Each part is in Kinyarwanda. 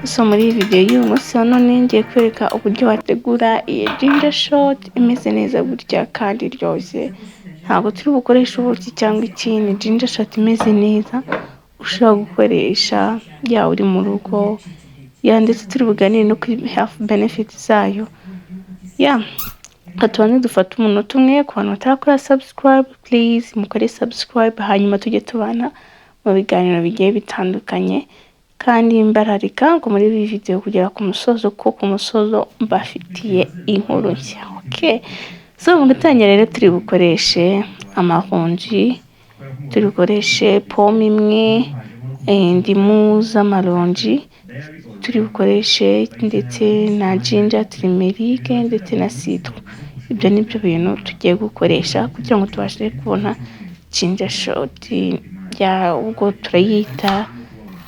So muri iyi video y'uyu munsi none ngiye kwereka uburyo wategura iyi ginger shot imeze neza gutya kandi iryoshye. Ntabwo turi bukoresha ubuki cyangwa ikindi, ginger shot imeze neza ushobora gukoresha yawe uri mu rugo, ndetse turi buganire no kuri health benefits zayo. Tubanze dufata umunota umwe ku bantu batarakora subscribe, please mukore subscribe, hanyuma tujye tubana mu biganiro bigiye bitandukanye. Kandi mbararika ngo muri iyi video kugera ku musozo, kuko ku musozo mbafitiye inkuru nshya. So mu gutangira rero turi bukoreshe amaronji, turi bukoreshe pome imwe, indimu z'amaronji, turi bukoreshe ndetse na ginger, turmeric ndetse na citron. Ibyo ni byo bintu tugiye gukoresha kugira ngo tubashe kubona ginger shot ubwo turayita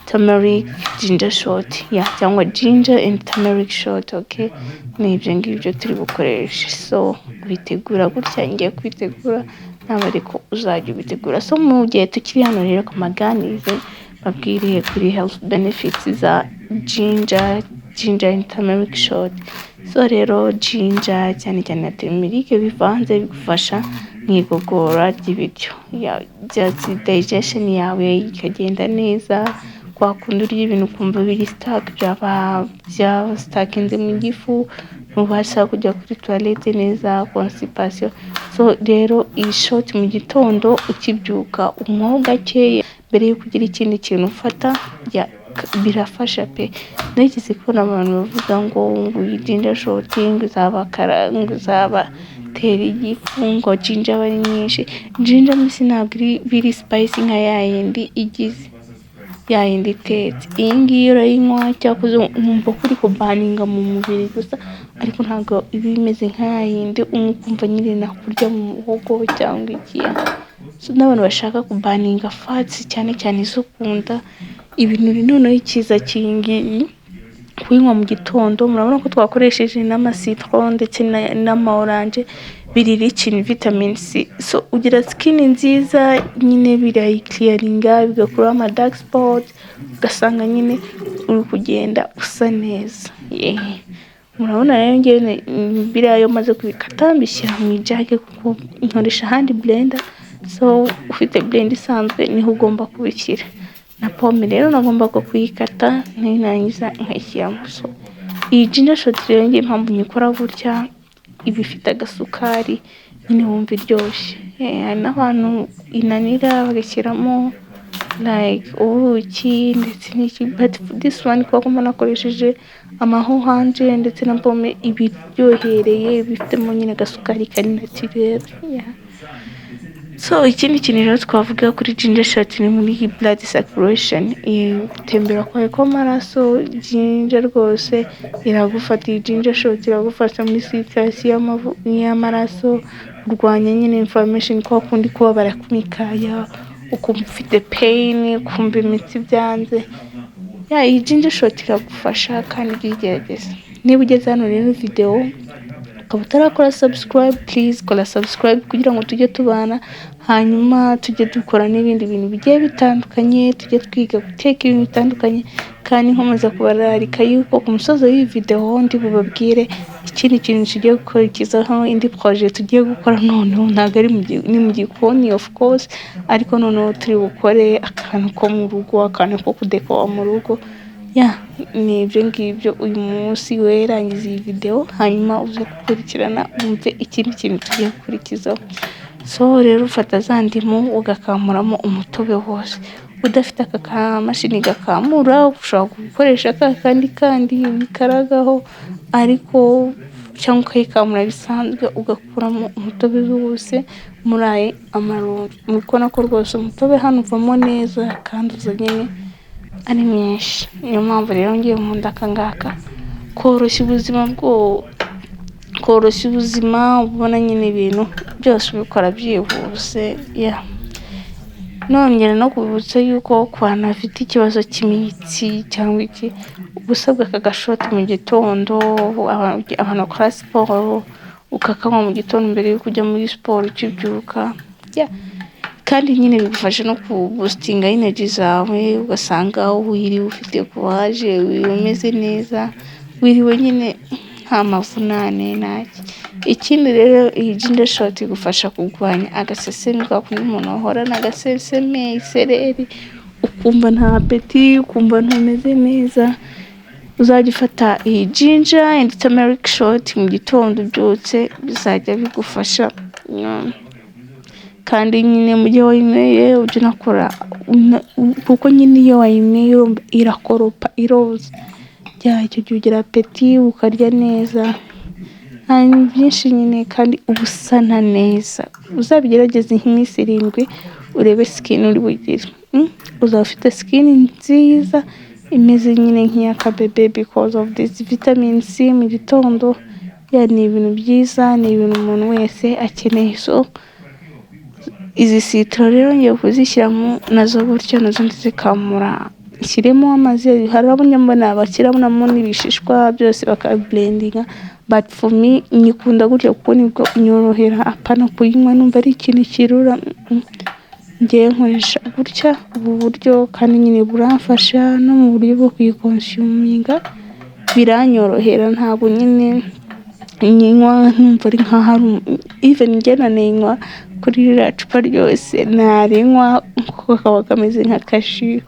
turmeric ginger shot cyangwa ginger and turmeric shot. Ni ibyo ngibyo turi bukoreshe. So bitegura gutya, ngiye kwitegura nawe ariko uzajya ubitegura. So mu gihe tukiri hano rero kumaganize babwiriye kuri health benefits za ginger and turmeric shot. So rero ginger cyane cyane na turmeric bivanze bigufasha mu igogora ry'ibiryo, digestion yawe ikagenda neza. Kwa kundi urya ibintu ukumva biri stakinze mu gifu, ntubasha kujya kuri toilette neza, constipation. So rero iyi shot mu gitondo ukibyuka unywaho gakeya mbere yo kugira ikindi kintu ufata, birafasha pe. Nigeze kubona abantu bavuga ngo iyi ginger shot ngo izabatera igifu, ngo ginger bari nyinshi. Ginger mbese ntabwo biri spicy nka yayindi igize yayindi itetse. Iyi ngiyi urayinywa cyakoze umva kuri kubaninga mu mubiri gusa, ariko ntabwo iba imeze nka yayindi ukumva nyine nakurya mu muhogo cyangwa igihe. So n'abantu bashaka kubaninga fats cyane cyane izo kunda ibintu noneho ikiza kingiyi kuyinywa mu gitondo. Murabona ko twakoresheje n'amasitron ndetse n'ama orange, biri rich in vitamin C. So ugira skin nziza nyine, birayiclearinga, bigakuraho ama dark spots, ugasanga nyine uri kugenda usa neza. Murabona rero ngewe biriya maze kubikata mbishyira mu ijage kuko nkoresha hand blender. So ufite blend isanzwe niho ugomba kubishyira. Na pome rero nagomba kuyikata narangiza nkashyiramo. So iyi ginger shot rero ngiye impamvu nyikora gutya, iba ifite agasukari nyine wumva iryoshye. Hari n'abantu inanira bagashyiramo like ubuki ndetse n'iki, but this one kuko nakoresheje amahohanje ndetse na pome, ibiryohereye bifitemo nyine agasukari kari naturel. So ikindi kintu rero twavuga kuri ginger shot ni muri blood circulation, gutembera kwawe kw'amaraso. Ginger rwose iragufata, iyi ginger shot iragufasha muri circulation y'amaraso, kurwanya nyine inflammation, kwa kundi kubabara kumikaya, ukumva ufite pain, ukumva imitsi byanze. Iyi ginger shot iragufasha kandi uyigerageza. Niba ugeze hano rero video ukaba utarakora subscribe, please kora subscribe kugira ngo tujye tubana, hanyuma tujye dukora n'ibindi bintu bigiye bitandukanye, tujye twiga guteka ibintu bitandukanye. Kandi nkomeza kubararika yuko ku musozo w'iyi video ndi bubabwire ikindi kintu tugiye gukurikizaho, indi projet tugiye gukora noneho ntabwo ari mu gikoni of course, ariko noneho turi bukore akantu ko mu rugo, akantu ko kudekora mu rugo. Ni ibyo ngibyo uyu munsi werangiza iyi video, hanyuma uze gukurikirana wumve ikindi kintu tugiye gukurikizaho. So rero ufata za ndimu ugakamuramo umutobe wose. Udafite aka kamashini gakamura, ushobora gukoresha kandi bikaragaho, ariko cyangwa ukayikamura bisanzwe ugakuramo umutobe wose muri aya amaronji. Murikubona ko rwose umutobe hano uvamo neza kandi uza nyine ari mwinshi. Niyo mpamvu rero ngiye nkunda aka ngaka, koroshya ubuzima, ubona nyine ibintu byose ubikora byihuse. Nongera no kubibutsa yuko ku bantu bafite ikibazo cy'imitsi cyangwa iki, ubusabwa aka gashoti mu gitondo. Abantu bakora siporo ukakanywa mu gitondo mbere yo kujya muri siporo ukibyuka. kandi nyine bigufasha no kubustinga energy zawe, ugasanga wiriwe ufite courage, wiriwe umeze neza, wiriwe nyine nta mavunane ntaki. Ikindi rero iyi ginger shot igufasha kurwanya agaseseme, kwa kundi umuntu ahorana agaseseme, isereri, ukumva nta apeti, ukumva ntumeze neza. Uzajya ufata iyi ginger and turmeric shot mu gitondo ubyutse, bizajya bigufasha. Kandi nyine mu gihe wayinyweye ujye unakora, kuko nyine iyo wayinyweye irakoropa, iroza, icyo gihe ugira apeti, ukarya neza, ni byinshi nyine, kandi uba usa neza. Uzabigerageze nk'iminsi 7 urebe skin uri bugire. Uzaba ufite skin nziza imeze nyine nk'iy'akabebe because of this vitamin C mu gitondo. Ni ibintu byiza, ni ibintu umuntu wese akeneye. So izi citron rero ngiye kuzishyiramo nazo gutyo, nazo ndizikamura, nshyiremo amazi. Hari abanyambona bashyiramo n'ibishishwa byose bakablendinga, but for me nyikunda gutyo kuko nibwo nyorohera, apana kuyinywa numva ari ikintu kirura. Ngiye nkoresha gutya ubu buryo, kandi nyine buramfasha no mu buryo bwo kuyikonsuminga biranyorohera. Ntabwo nyine nyinywa numva ari nkaho even njye nanenywa kuri ririya cupa ryose narinywa kuko kaba kameze nka kashi.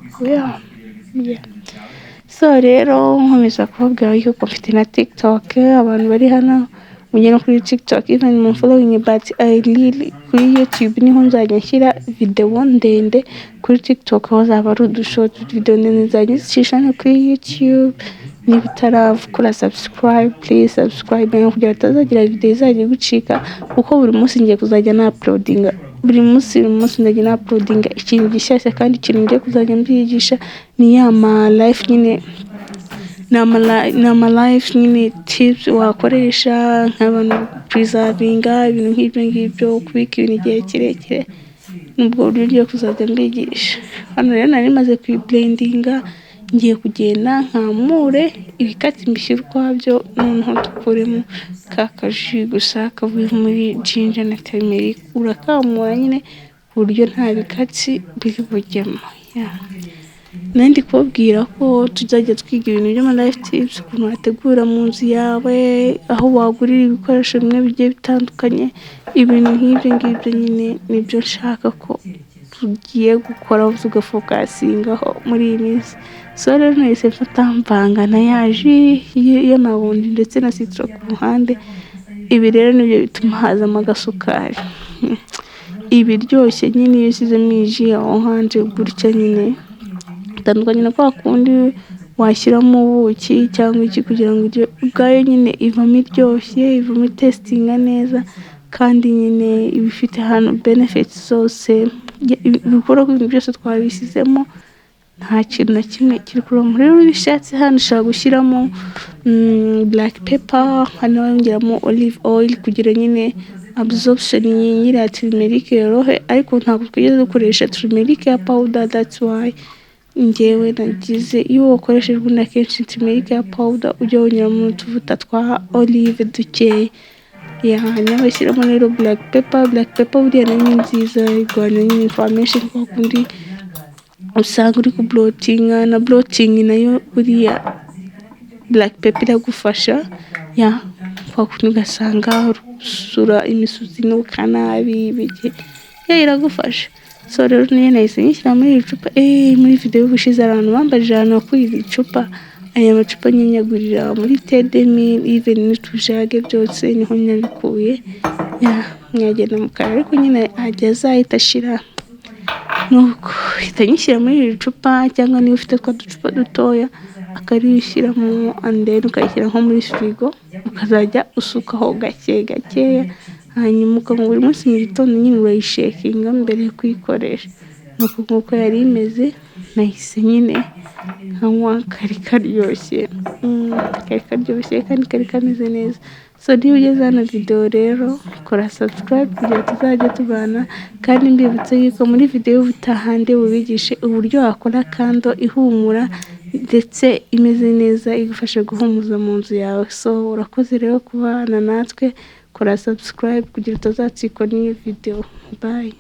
So rero nkomeza kubabwira yuko mfite na TikTok, abantu bari hano mujye no kuri TikTok, even mu following, but I really kuri YouTube niho nzajya nshyira video ndende. Kuri TikTok aho zaba ari udushort video ndende nzajya nzicisha no kuri YouTube. Niba utarakora subscribe, please subscribe kugira utazagira video izajya gucika, kuko buri munsi ngiye kuzajya na uploadinga, buri munsi ndajya na uploadinga ikintu gishyashya, kandi ikintu ngiye kuzajya mbyigisha ni yama life nyine, nama life nyine tips wakoresha nk'abantu preservinga ibintu nk'ibyo ngibyo, kubika ibintu igihe kirekire. Nubwo buryo ngiye kuzajya mbigisha. Hano rero nari maze kuyiblendinga, ngiye kugenda nkamure ibikatsi mbishyira ukwabyo, noneho dukuremo ka kaji gusa kavuye muri ginger na turmeric. Urakamura nyine ku buryo nta bikatsi biri bujyemo. Nandi kubabwira ko tuzajya twiga ibintu by'ama life tips, ukuntu wategura mu nzu yawe, aho wagurira ibikoresho bimwe bigiye bitandukanye. Ibintu nk'ibyo ngibyo nyine nibyo nshaka ko tugiye gukora, tugafokasingaho muri iyi minsi. So rero nahise mfata mvanga na yaji y'amabundi ndetse na citron ku ruhande. Ibi rero nibyo bituma hazamo agasukari, ibiryoshye nyine iyo usizemo iji aho hanze gutya nyine. Tandukanye na kwa kundi washyiramo ubuki cyangwa iki kugira ngo ubwayo nyine ivamo iryoshye, ivamo testinga neza, kandi nyine ibifite hano benefits zose. Bikora ko ibintu byose twabisizemo nta kintu na kimwe kiri kuramo. Rero bishatse hano ushaka gushyiramo black pepper, hano wongeramo olive oil kugira nyine absorption nyine ya turmeric yorohe, ariko ntabwo twigeze dukoresha turmeric ya powder. That's why njyewe nagize, iyo wakoresheje ubundi akenshi turmeric ya powder ujya wongeramo utuvuta twa olive dukeya. Hanyuma bashyiramo rero black pepper. Black pepper buriya nayo ni nziza, irwanya nyine inflammation, kwa kundi usanga uri kublotinga na bloating nayo buriya black pepper iragufasha. Kwa kundi ugasanga urusura imisuzi inuka nabi bike, iragufasha. So rero niyo nahise nyishyira muri iri cupa. Muri video y'ubushize abantu bambajije ahantu wakuye iri cupa. Aya macupa nyanyagurira muri Tedemi, even n'utujage byose niho nyabikuye. Mwagenda mukara, ariko nyine ajya azahita ashira, nuko hita nyishyira muri iri cupa, cyangwa niba ufite twa ducupa dutoya akarishyiramo, and then ukayishyira nko muri firigo, ukazajya usukaho gake gakeya. Hanyuma buri munsi mu gitondo nyine urayishakinga mbere yo kuyikoresha. Nuko nk'uko yari imeze nahise nyine nkanywa, kari karyoshye kandi kari kameze neza. So niba ugeze hano video rero kora subscribe kugira tuzajya tubana, kandi mbibutse yuko muri video y'ubutaha bubigishe uburyo wakora kando ihumura ndetse imeze neza, igufasha guhumuza mu nzu yawe. So urakoze rero kubana natwe, kora subscribe kugira utazatsikwa n'iyo video. Bye.